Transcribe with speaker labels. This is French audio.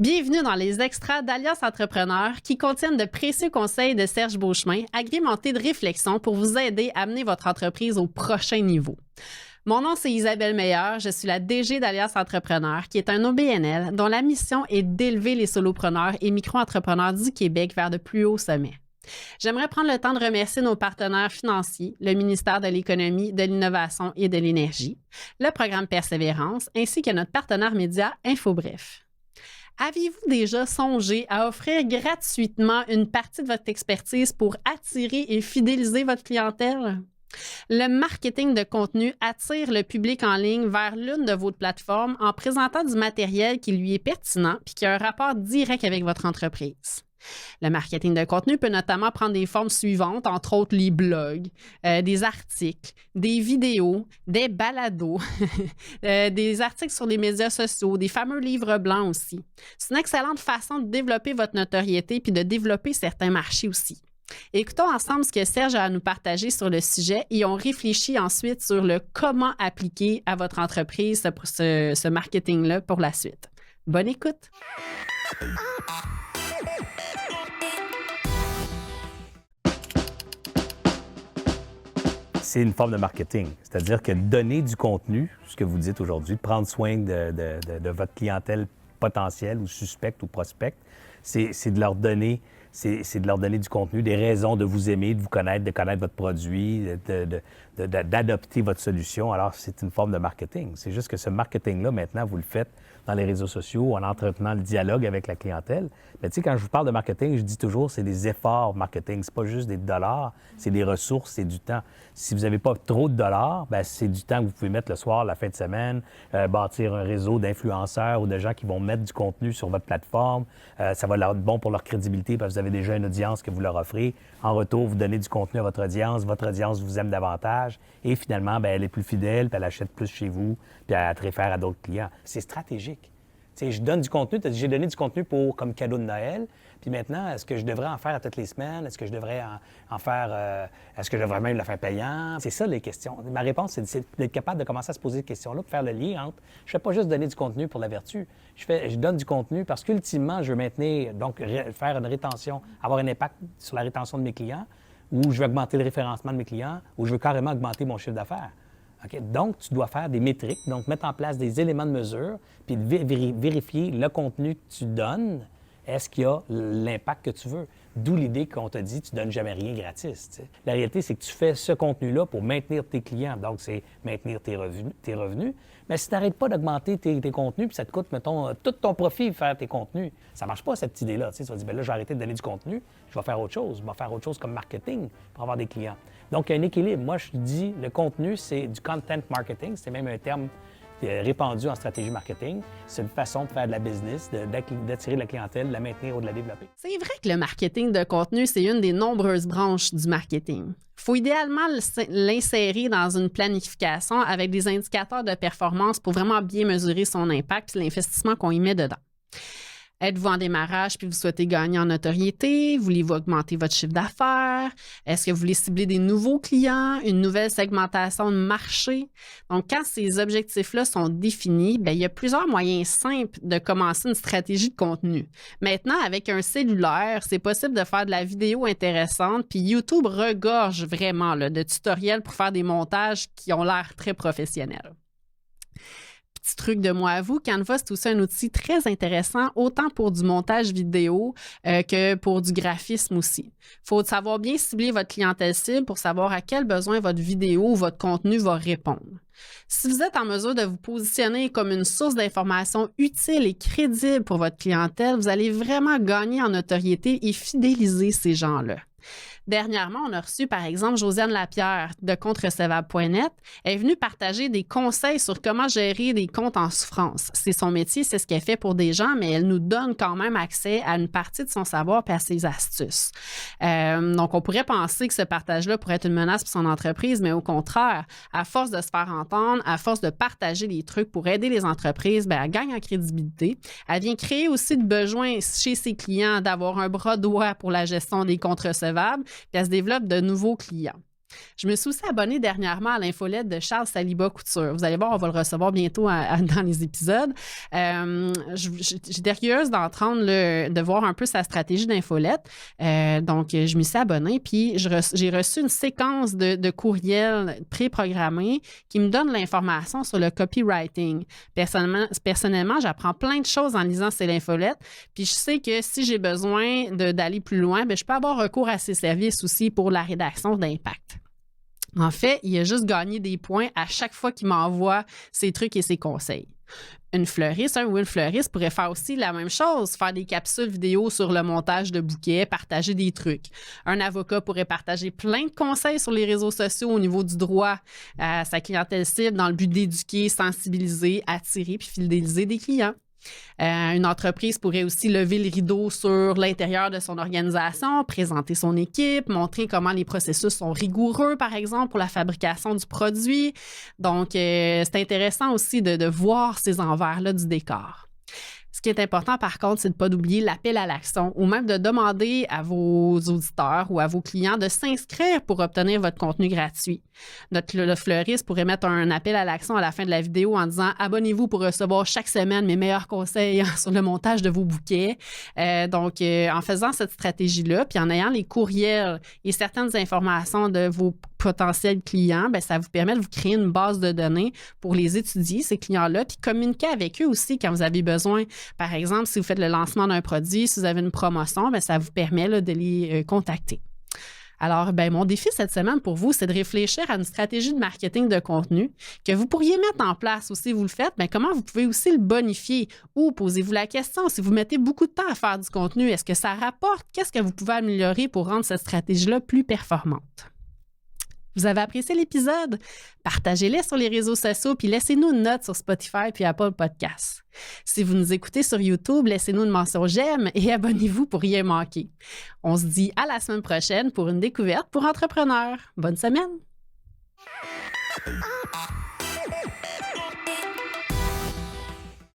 Speaker 1: Bienvenue dans les extraits d'Alias Entrepreneur qui contiennent de précieux conseils de Serge Beauchemin, agrémentés de réflexions pour vous aider à amener votre entreprise au prochain niveau. Mon nom, c'est Isabelle Meilleur. Je suis la DG d'Alias Entrepreneur, qui est un OBNL dont la mission est d'élever les solopreneurs et micro-entrepreneurs du Québec vers de plus hauts sommets. J'aimerais prendre le temps de remercier nos partenaires financiers, le ministère de l'Économie, de l'Innovation et de l'Énergie, le programme Persévérance, ainsi que notre partenaire média InfoBref. Avez-vous déjà songé à offrir gratuitement une partie de votre expertise pour attirer et fidéliser votre clientèle? Le marketing de contenu attire le public en ligne vers l'une de vos plateformes en présentant du matériel qui lui est pertinent et qui a un rapport direct avec votre entreprise. Le marketing de contenu peut notamment prendre des formes suivantes, entre autres les blogs, des articles, des vidéos, des balados, des articles sur les médias sociaux, des fameux livres blancs aussi. C'est une excellente façon de développer votre notoriété puis de développer certains marchés aussi. Écoutons ensemble ce que Serge a à nous partager sur le sujet et on réfléchit ensuite sur le comment appliquer à votre entreprise ce marketing-là pour la suite. Bonne écoute!
Speaker 2: C'est une forme de marketing, c'est-à-dire que donner du contenu, ce que vous dites aujourd'hui, prendre soin de votre clientèle potentielle ou suspecte ou prospecte, c'est de leur donner du contenu, des raisons de vous aimer, de vous connaître, de connaître votre produit, d'adopter votre solution. Alors, c'est une forme de marketing. C'est juste que ce marketing-là, maintenant, vous le faites dans les réseaux sociaux, en entretenant le dialogue avec la clientèle. Mais tu sais, quand je vous parle de marketing, je dis toujours, c'est des efforts marketing. C'est pas juste des dollars, c'est des ressources, c'est du temps. Si vous n'avez pas trop de dollars, bien, c'est du temps que vous pouvez mettre le soir, la fin de semaine, bâtir un réseau d'influenceurs ou de gens qui vont mettre du contenu sur votre plateforme. Ça va leur être bon pour leur crédibilité parce que vous avez déjà une audience que vous leur offrez. En retour, vous donnez du contenu à votre audience vous aime davantage et finalement, bien, elle est plus fidèle, puis elle achète plus chez vous, puis elle te réfère à d'autres clients. C'est stratégique. Tu sais, je donne du contenu, j'ai donné du contenu comme cadeau de Noël, puis maintenant, est-ce que je devrais en faire à toutes les semaines? Est-ce que je devrais en faire, est-ce que je devrais même le faire payant? C'est ça les questions. Ma réponse, c'est d'être capable de commencer à se poser ces questions-là pour faire le lien entre, je ne fais pas juste donner du contenu pour la vertu, je donne du contenu parce qu'ultimement, je veux maintenir, donc faire une rétention, avoir un impact sur la rétention de mes clients, ou je veux augmenter le référencement de mes clients, ou je veux carrément augmenter mon chiffre d'affaires. Okay? Donc, tu dois faire des métriques, donc mettre en place des éléments de mesure, puis vérifier le contenu que tu donnes, est-ce qu'il y a l'impact que tu veux? D'où l'idée qu'on te dit, tu ne donnes jamais rien gratis. T'sais. La réalité, c'est que tu fais ce contenu-là pour maintenir tes clients, donc c'est maintenir tes revenus. Mais si tu n'arrêtes pas d'augmenter tes contenus, puis ça te coûte, mettons, tout ton profit faire tes contenus, ça ne marche pas, cette idée-là. Tu vas dire, bien là, je vais arrêter de donner du contenu, je vais faire autre chose. Je vais faire autre chose comme marketing pour avoir des clients. Donc, il y a un équilibre. Moi, je dis, le contenu, c'est du content marketing. C'est même un terme répandu en stratégie marketing. C'est une façon de faire de la business, d'attirer de la clientèle, de la maintenir ou de la développer.
Speaker 1: C'est vrai que le marketing de contenu, c'est une des nombreuses branches du marketing. Il faut idéalement l'insérer dans une planification avec des indicateurs de performance pour vraiment bien mesurer son impact et l'investissement qu'on y met dedans. Êtes-vous en démarrage puis vous souhaitez gagner en notoriété? Voulez-vous augmenter votre chiffre d'affaires? Est-ce que vous voulez cibler des nouveaux clients, une nouvelle segmentation de marché? Donc, quand ces objectifs-là sont définis, bien, il y a plusieurs moyens simples de commencer une stratégie de contenu. Maintenant, avec un cellulaire, c'est possible de faire de la vidéo intéressante puis YouTube regorge vraiment là, de tutoriels pour faire des montages qui ont l'air très professionnels. Petit truc de moi à vous, Canva, c'est aussi un outil très intéressant, autant pour du montage vidéo que pour du graphisme aussi. Il faut savoir bien cibler votre clientèle cible pour savoir à quel besoin votre vidéo ou votre contenu va répondre. Si vous êtes en mesure de vous positionner comme une source d'information utile et crédible pour votre clientèle, vous allez vraiment gagner en notoriété et fidéliser ces gens-là. Dernièrement, on a reçu, par exemple, Josiane Lapierre de Compterecevable.net. Elle est venue partager des conseils sur comment gérer des comptes en souffrance. C'est son métier, c'est ce qu'elle fait pour des gens, mais elle nous donne quand même accès à une partie de son savoir et à ses astuces. Donc, on pourrait penser que ce partage-là pourrait être une menace pour son entreprise, mais au contraire, à force de se faire entendre, à force de partager des trucs pour aider les entreprises, bien, elle gagne en crédibilité. Elle vient créer aussi de besoin chez ses clients d'avoir un bras droit pour la gestion des comptes recevables, puis elle se développe de nouveaux clients. Je me suis aussi abonnée dernièrement à l'infolette de Charles Saliba Couture. Vous allez voir, on va le recevoir bientôt dans les épisodes. J'étais curieuse d'entendre, de voir un peu sa stratégie d'infolette. Donc, je m'y suis abonnée, puis j'ai reçu une séquence de courriels préprogrammés qui me donnent l'information sur le copywriting. Personnellement, j'apprends plein de choses en lisant ces infolettes, puis je sais que si j'ai besoin d'aller plus loin, bien, je peux avoir recours à ces services aussi pour la rédaction d'impact. En fait, il a juste gagné des points à chaque fois qu'il m'envoie ses trucs et ses conseils. Une fleuriste, ou une fleuriste pourrait faire aussi la même chose, faire des capsules vidéo sur le montage de bouquets, partager des trucs. Un avocat pourrait partager plein de conseils sur les réseaux sociaux au niveau du droit à sa clientèle cible dans le but d'éduquer, sensibiliser, attirer puis fidéliser des clients. Une entreprise pourrait aussi lever le rideau sur l'intérieur de son organisation, présenter son équipe, montrer comment les processus sont rigoureux, par exemple, pour la fabrication du produit. Donc, c'est intéressant aussi de voir ces envers-là du décor. Ce qui est important, par contre, c'est de ne pas oublier l'appel à l'action ou même de demander à vos auditeurs ou à vos clients de s'inscrire pour obtenir votre contenu gratuit. Le fleuriste pourrait mettre un appel à l'action à la fin de la vidéo en disant « Abonnez-vous pour recevoir chaque semaine mes meilleurs conseils sur le montage de vos bouquets. » Donc, en faisant cette stratégie-là, puis en ayant les courriels et certaines informations de vos potentiels clients, bien, ça vous permet de vous créer une base de données pour les étudier, ces clients-là, puis communiquer avec eux aussi quand vous avez besoin. Par exemple, si vous faites le lancement d'un produit, si vous avez une promotion, bien, ça vous permet là, de les contacter. Alors, ben, mon défi cette semaine pour vous, c'est de réfléchir à une stratégie de marketing de contenu que vous pourriez mettre en place ou si vous le faites, bien, comment vous pouvez aussi le bonifier ou posez-vous la question, si vous mettez beaucoup de temps à faire du contenu, est-ce que ça rapporte? Qu'est-ce que vous pouvez améliorer pour rendre cette stratégie-là plus performante? Vous avez apprécié l'épisode? Partagez-le sur les réseaux sociaux puis laissez-nous une note sur Spotify puis Apple Podcasts. Si vous nous écoutez sur YouTube, laissez-nous une mention j'aime et abonnez-vous pour rien manquer. On se dit à la semaine prochaine pour une découverte pour entrepreneurs. Bonne semaine!